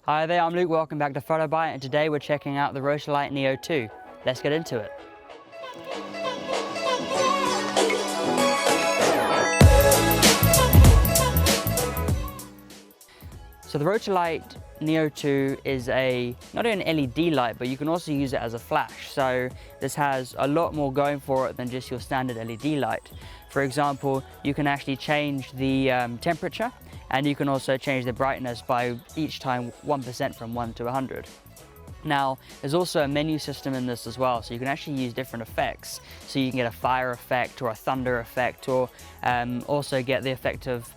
Hi there, I'm Luke, welcome back to Rotolight, and today we're checking out the Rotolight Neo 2. Let's get into it. So the Rotolight Neo 2 is not an LED light, but you can also use it as a flash. So this has a lot more going for it than just your standard LED light. For example, you can actually change the temperature, and you can also change the brightness by each time 1% from 1 to 100. Now, there's also a menu system in this as well, so you can actually use different effects. So you can get a fire effect or a thunder effect, or also get the effect of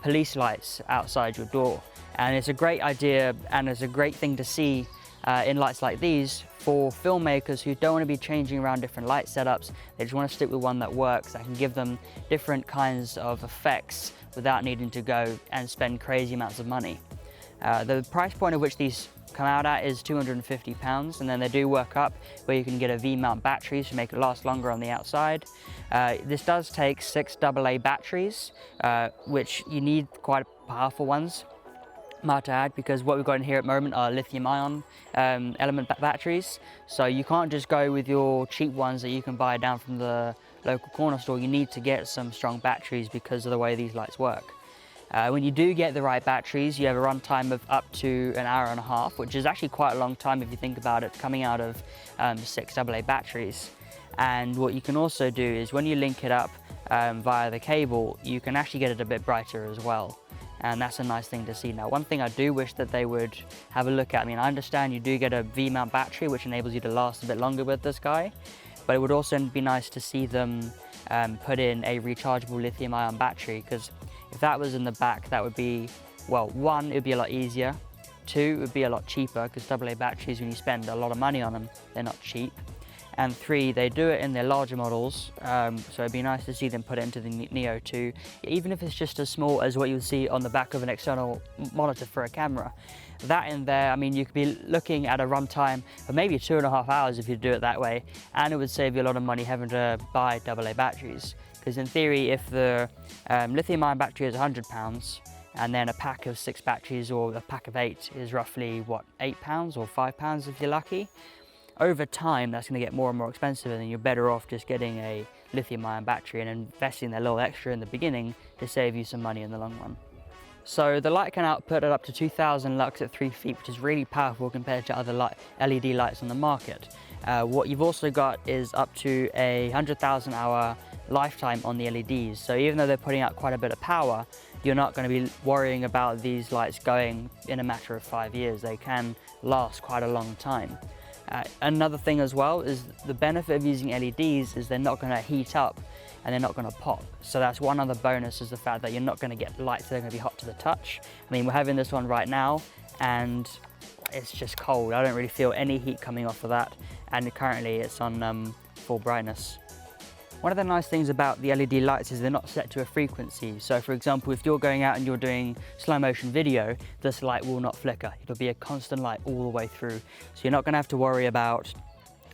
police lights outside your door. And it's a great idea, and it's a great thing to see in lights like these for filmmakers who don't want to be changing around different light setups. They just want to stick with one that works, that can give them different kinds of effects without needing to go and spend crazy amounts of money. The price point at which these come out at is £250, and then they do work up where you can get a V-mount batteries to make it last longer on the outside. This does take 6 AA batteries, which you need quite powerful ones, might add, because what we've got in here at the moment are lithium-ion element batteries. So you can't just go with your cheap ones that you can buy down from the local corner store. You need to get some strong batteries because of the way these lights work. When you do get the right batteries, you have a run time of up to an hour and a half, which is actually quite a long time if you think about it, coming out of 6 AA batteries. And what you can also do is when you link it up via the cable, you can actually get it a bit brighter as well. And that's a nice thing to see. Now, one thing I do wish that they would have a look at, I mean, I understand you do get a V-mount battery, which enables you to last a bit longer with this guy, but it would also be nice to see them put in a rechargeable lithium-ion battery, because if that was in the back, that would be, well, one, it would be a lot easier. Two, it would be a lot cheaper, because AA batteries, when you spend a lot of money on them, they're not cheap. And three, they do it in their larger models, so it'd be nice to see them put it into the Neo 2, even if it's just as small as what you would see on the back of an external monitor for a camera. That in there, I mean, you could be looking at a runtime of maybe 2.5 hours if you do it that way, and it would save you a lot of money having to buy AA batteries. Because in theory, if the lithium-ion battery is £100, and then a pack of 6 batteries or a pack of 8 is roughly, what, £8 or £5 if you're lucky? Over time, that's going to get more and more expensive, and then you're better off just getting a lithium-ion battery and investing a little extra in the beginning to save you some money in the long run. So the light can output at up to 2000 lux at 3 feet, which is really powerful compared to other LED lights on the market. What you've also got is up to a 100,000 hour lifetime on the LEDs. So even though they're putting out quite a bit of power, you're not going to be worrying about these lights going in a matter of 5 years. They can last quite a long time. Another thing as well is the benefit of using LEDs is they're not going to heat up and they're not going to pop. So that's one other bonus, is the fact that you're not going to get lights that are going to be hot to the touch. I mean, we're having this one right now and it's just cold. I don't really feel any heat coming off of that, and currently it's on full brightness. One of the nice things about the LED lights is they're not set to a frequency. So for example, if you're going out and you're doing slow motion video, this light will not flicker. It'll be a constant light all the way through. So you're not going to have to worry about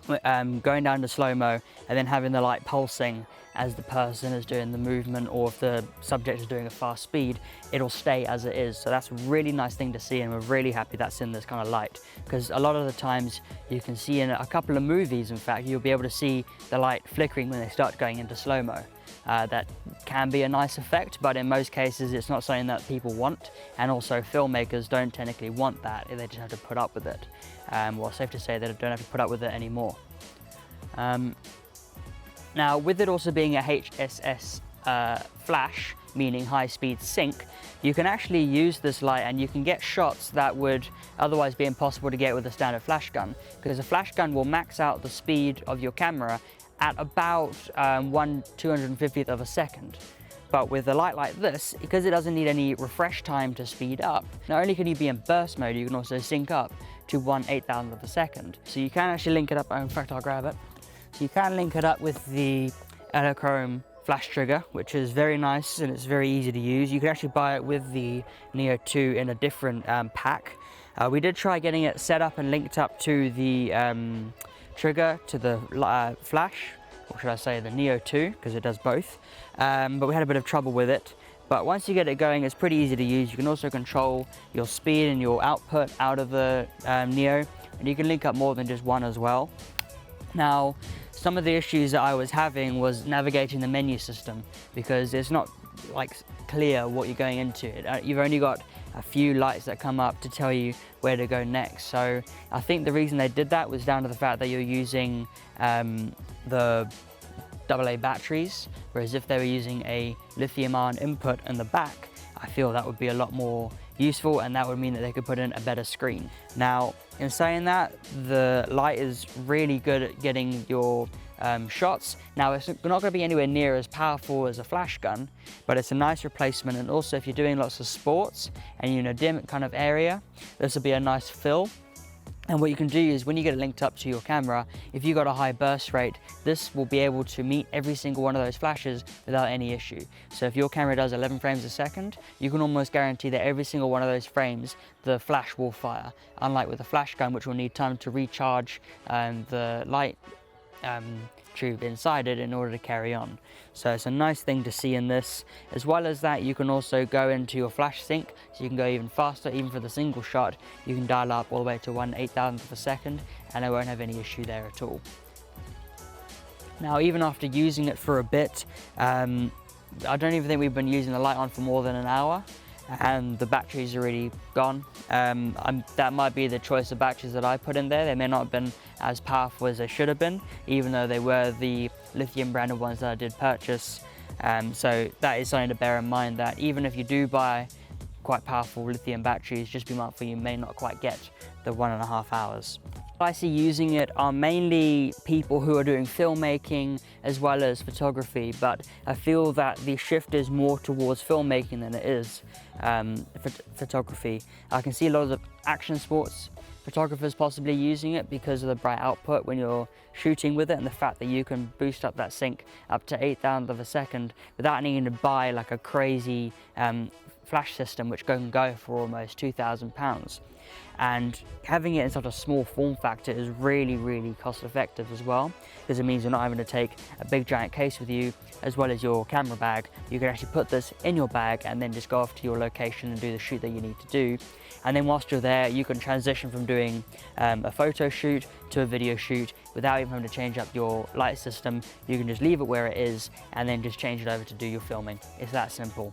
going down to slow-mo and then having the light pulsing as the person is doing the movement, or if the subject is doing a fast speed, it'll stay as it is. So that's a really nice thing to see, and we're really happy that's in this kind of light, because a lot of the times you can see in a couple of movies, in fact, you'll be able to see the light flickering when they start going into slow-mo. That can be a nice effect, but in most cases it's not something that people want, and also filmmakers don't technically want that. They just have to put up with it. Well, safe to say that they don't have to put up with it anymore. Now, with it also being a HSS Flash, meaning high-speed sync, you can actually use this light and you can get shots that would otherwise be impossible to get with a standard flash gun, because a flash gun will max out the speed of your camera at about 1/250th of a second. But with a light like this, because it doesn't need any refresh time to speed up, not only can you be in burst mode, you can also sync up to 1/8000th of a second. So you can actually link it up, in fact I'll grab it. So you can link it up with the Elechrome flash trigger, which is very nice and it's very easy to use. You can actually buy it with the Neo 2 in a different pack. We did try getting it set up and linked up to the trigger, to the flash, or should I say the Neo 2, because it does both. But we had a bit of trouble with it. But once you get it going, it's pretty easy to use. You can also control your speed and your output out of the Neo, and you can link up more than just one as well. Now, some of the issues that I was having was navigating the menu system, because it's not like clear what you're going into. You've only got a few lights that come up to tell you where to go next. So I think the reason they did that was down to the fact that you're using the AA batteries, whereas if they were using a lithium-ion input in the back, I feel that would be a lot more useful, and that would mean that they could put in a better screen. Now, in saying that, the light is really good at getting your shots. Now, it's not going to be anywhere near as powerful as a flash gun, but it's a nice replacement. And also, if you're doing lots of sports and you're in a dim kind of area, this will be a nice fill. And what you can do is, when you get it linked up to your camera, if you've got a high burst rate, this will be able to meet every single one of those flashes without any issue. So if your camera does 11 frames a second, you can almost guarantee that every single one of those frames, the flash will fire. Unlike with a flash gun, which will need time to recharge the light tube inside it in order to carry on. So it's a nice thing to see in this. As well as that, you can also go into your flash sync, so you can go even faster. Even for the single shot, you can dial up all the way to 1/8,000th of a second, and I won't have any issue there at all. Now, even after using it for a bit, I don't even think we've been using the light on for more than an hour, and the battery's already gone. That might be the choice of batteries that I put in there. They may not have been as powerful as they should have been, even though they were the lithium branded ones that I did purchase. So that is something to bear in mind, that even if you do buy quite powerful lithium batteries, just be mindful you may not quite get the 1.5 hours. I see using it are mainly people who are doing filmmaking as well as photography, but I feel that the shift is more towards filmmaking than it is photography. I can see a lot of action sports photographers possibly using it because of the bright output when you're shooting with it, and the fact that you can boost up that sync up to 1/8,000th of a second without needing to buy like a crazy flash system, which can go for almost £2,000. And having it in such a small form factor is really, really cost effective as well, because it means you're not having to take a big giant case with you as well as your camera bag. You can actually put this in your bag and then just go off to your location and do the shoot that you need to do. And then whilst you're there, you can transition from doing a photo shoot to a video shoot without even having to change up your light system. You can just leave it where it is and then just change it over to do your filming. It's that simple.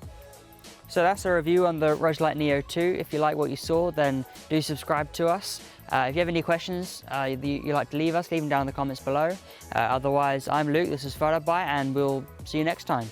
So that's a review on the Rotolight Neo 2. If you like what you saw, then do subscribe to us. If you have any questions you'd like to leave them down in the comments below. Otherwise, I'm Luke, this is PhotoBite, and we'll see you next time.